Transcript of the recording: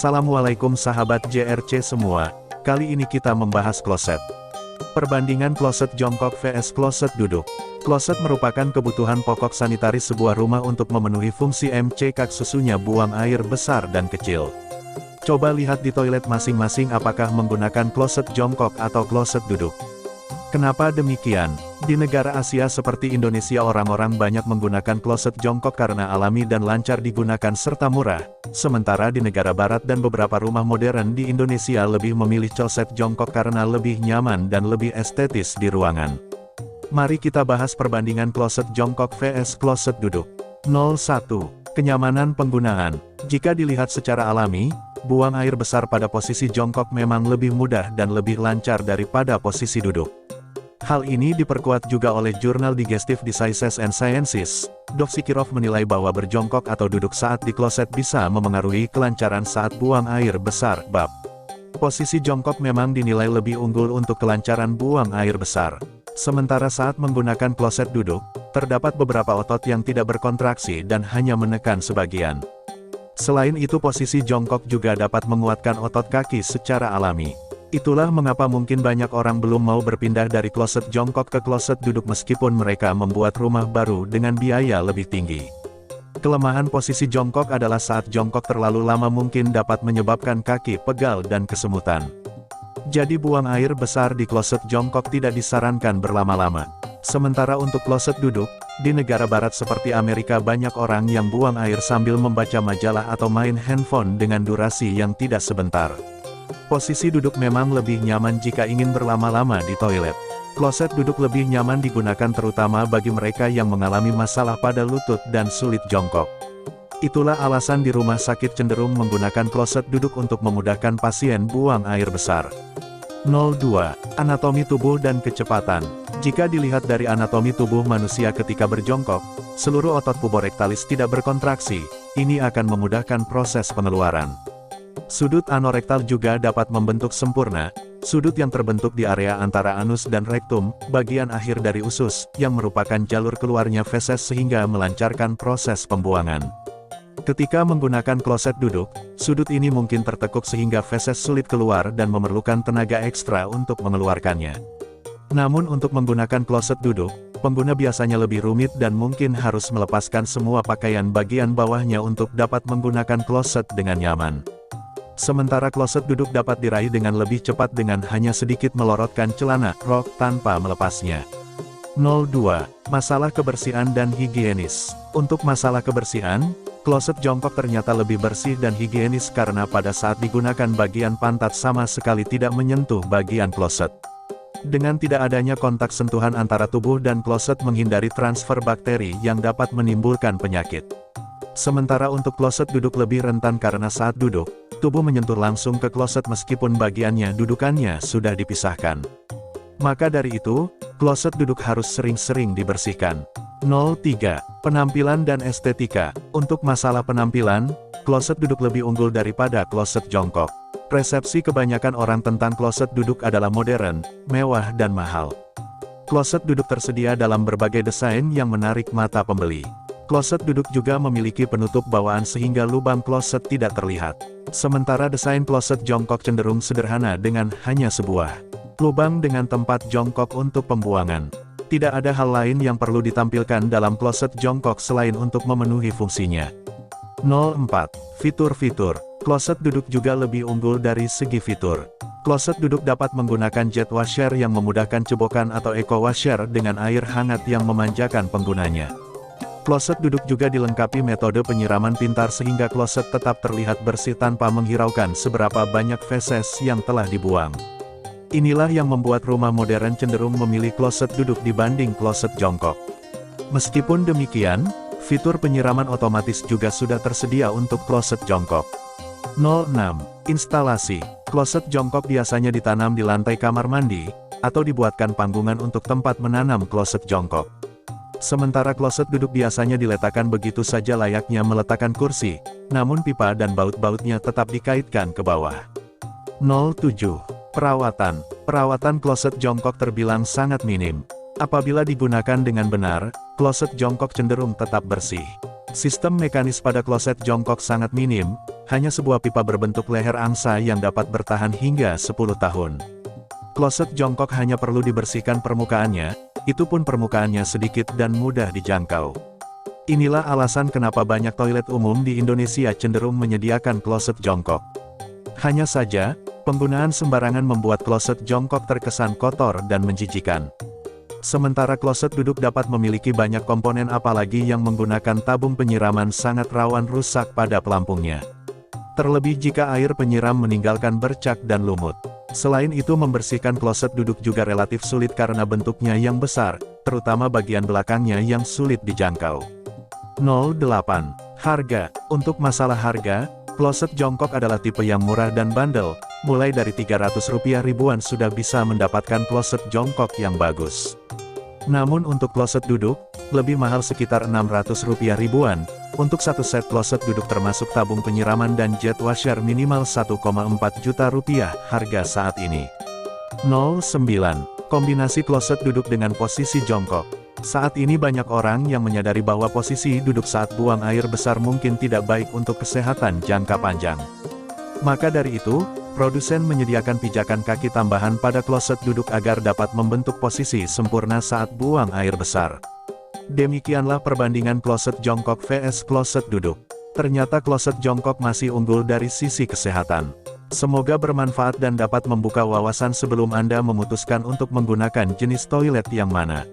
Assalamualaikum sahabat JRC semua, kali ini kita membahas kloset. Perbandingan kloset jongkok vs kloset duduk. Kloset merupakan kebutuhan pokok sanitaris sebuah rumah untuk memenuhi fungsi MCK susunya buang air besar dan kecil. Coba lihat di toilet masing-masing apakah menggunakan kloset jongkok atau kloset duduk. Kenapa demikian? Di negara Asia seperti Indonesia orang-orang banyak menggunakan kloset jongkok karena alami dan lancar digunakan serta murah. Sementara di negara barat dan beberapa rumah modern di Indonesia lebih memilih kloset jongkok karena lebih nyaman dan lebih estetis di ruangan. Mari kita bahas perbandingan kloset jongkok vs kloset duduk. 01. Kenyamanan penggunaan. Jika dilihat secara alami, buang air besar pada posisi jongkok memang lebih mudah dan lebih lancar daripada posisi duduk. Hal ini diperkuat juga oleh jurnal Digestive Diseases and Sciences. Dr. Kirov menilai bahwa berjongkok atau duduk saat di kloset bisa memengaruhi kelancaran saat buang air besar. Bab. Posisi jongkok memang dinilai lebih unggul untuk kelancaran buang air besar. Sementara saat menggunakan kloset duduk, terdapat beberapa otot yang tidak berkontraksi dan hanya menekan sebagian. Selain itu posisi jongkok juga dapat menguatkan otot kaki secara alami. Itulah mengapa mungkin banyak orang belum mau berpindah dari kloset jongkok ke kloset duduk meskipun mereka membuat rumah baru dengan biaya lebih tinggi. Kelemahan posisi jongkok adalah saat jongkok terlalu lama mungkin dapat menyebabkan kaki pegal dan kesemutan. Jadi buang air besar di kloset jongkok tidak disarankan berlama-lama. Sementara untuk kloset duduk, di negara barat seperti Amerika banyak orang yang buang air sambil membaca majalah atau main handphone dengan durasi yang tidak sebentar. Posisi duduk memang lebih nyaman jika ingin berlama-lama di toilet. Kloset duduk lebih nyaman digunakan terutama bagi mereka yang mengalami masalah pada lutut dan sulit jongkok. Itulah alasan di rumah sakit cenderung menggunakan kloset duduk untuk memudahkan pasien buang air besar. 02. Anatomi tubuh dan kecepatan. Jika dilihat dari anatomi tubuh manusia ketika berjongkok, seluruh otot puborektalis tidak berkontraksi, ini akan memudahkan proses pengeluaran. Sudut anorektal juga dapat membentuk sempurna, sudut yang terbentuk di area antara anus dan rektum, bagian akhir dari usus, yang merupakan jalur keluarnya feses sehingga melancarkan proses pembuangan. Ketika menggunakan kloset duduk, sudut ini mungkin tertekuk sehingga feses sulit keluar dan memerlukan tenaga ekstra untuk mengeluarkannya. Namun untuk menggunakan kloset duduk, pengguna biasanya lebih rumit dan mungkin harus melepaskan semua pakaian bagian bawahnya untuk dapat menggunakan kloset dengan nyaman. Sementara kloset duduk dapat diraih dengan lebih cepat dengan hanya sedikit melorotkan celana, rok, tanpa melepasnya. 02. Masalah kebersihan dan higienis. Untuk masalah kebersihan, kloset jongkok ternyata lebih bersih dan higienis karena pada saat digunakan bagian pantat sama sekali tidak menyentuh bagian kloset. Dengan tidak adanya kontak sentuhan antara tubuh dan kloset menghindari transfer bakteri yang dapat menimbulkan penyakit. Sementara untuk kloset duduk lebih rentan karena saat duduk, tubuh menyentuh langsung ke kloset meskipun bagiannya dudukannya sudah dipisahkan. Maka dari itu, kloset duduk harus sering-sering dibersihkan. 03. Penampilan dan estetika. Untuk masalah penampilan, kloset duduk lebih unggul daripada kloset jongkok. Persepsi kebanyakan orang tentang kloset duduk adalah modern, mewah dan mahal. Kloset duduk tersedia dalam berbagai desain yang menarik mata pembeli. Kloset duduk juga memiliki penutup bawaan sehingga lubang kloset tidak terlihat. Sementara desain kloset jongkok cenderung sederhana dengan hanya sebuah lubang dengan tempat jongkok untuk pembuangan. Tidak ada hal lain yang perlu ditampilkan dalam kloset jongkok selain untuk memenuhi fungsinya. 04. Fitur-fitur. Kloset duduk juga lebih unggul dari segi fitur. Kloset duduk dapat menggunakan jet washer yang memudahkan cebokan atau eco washer dengan air hangat yang memanjakan penggunanya. Kloset duduk juga dilengkapi metode penyiraman pintar sehingga kloset tetap terlihat bersih tanpa menghiraukan seberapa banyak feses yang telah dibuang. Inilah yang membuat rumah modern cenderung memilih kloset duduk dibanding kloset jongkok. Meskipun demikian, fitur penyiraman otomatis juga sudah tersedia untuk kloset jongkok. 06. Instalasi. Kloset jongkok biasanya ditanam di lantai kamar mandi, atau dibuatkan panggungan untuk tempat menanam kloset jongkok. Sementara kloset duduk biasanya diletakkan begitu saja layaknya meletakkan kursi, namun pipa dan baut-bautnya tetap dikaitkan ke bawah. 07. Perawatan. Perawatan kloset jongkok terbilang sangat minim. Apabila digunakan dengan benar, kloset jongkok cenderung tetap bersih. Sistem mekanis pada kloset jongkok sangat minim, hanya sebuah pipa berbentuk leher angsa yang dapat bertahan hingga 10 tahun. Kloset jongkok hanya perlu dibersihkan permukaannya, itu pun permukaannya sedikit dan mudah dijangkau. Inilah alasan kenapa banyak toilet umum di Indonesia cenderung menyediakan kloset jongkok. Hanya saja, penggunaan sembarangan membuat kloset jongkok terkesan kotor dan menjijikan. Sementara kloset duduk dapat memiliki banyak komponen apalagi yang menggunakan tabung penyiraman sangat rawan rusak pada pelampungnya. Terlebih jika air penyiram meninggalkan bercak dan lumut. Selain itu membersihkan kloset duduk juga relatif sulit karena bentuknya yang besar, terutama bagian belakangnya yang sulit dijangkau. 08. Harga. Untuk masalah harga, kloset jongkok adalah tipe yang murah dan bandel, mulai dari Rp300 ribuan sudah bisa mendapatkan kloset jongkok yang bagus. Namun untuk kloset duduk, lebih mahal sekitar Rp600 ribuan, untuk satu set kloset duduk termasuk tabung penyiraman dan jet washer minimal Rp1,4 juta harga saat ini. 09. Kombinasi kloset duduk dengan posisi jongkok. Saat ini banyak orang yang menyadari bahwa posisi duduk saat buang air besar mungkin tidak baik untuk kesehatan jangka panjang. Maka dari itu, produsen menyediakan pijakan kaki tambahan pada kloset duduk agar dapat membentuk posisi sempurna saat buang air besar. Demikianlah perbandingan kloset jongkok vs kloset duduk. Ternyata kloset jongkok masih unggul dari sisi kesehatan. Semoga bermanfaat dan dapat membuka wawasan sebelum Anda memutuskan untuk menggunakan jenis toilet yang mana.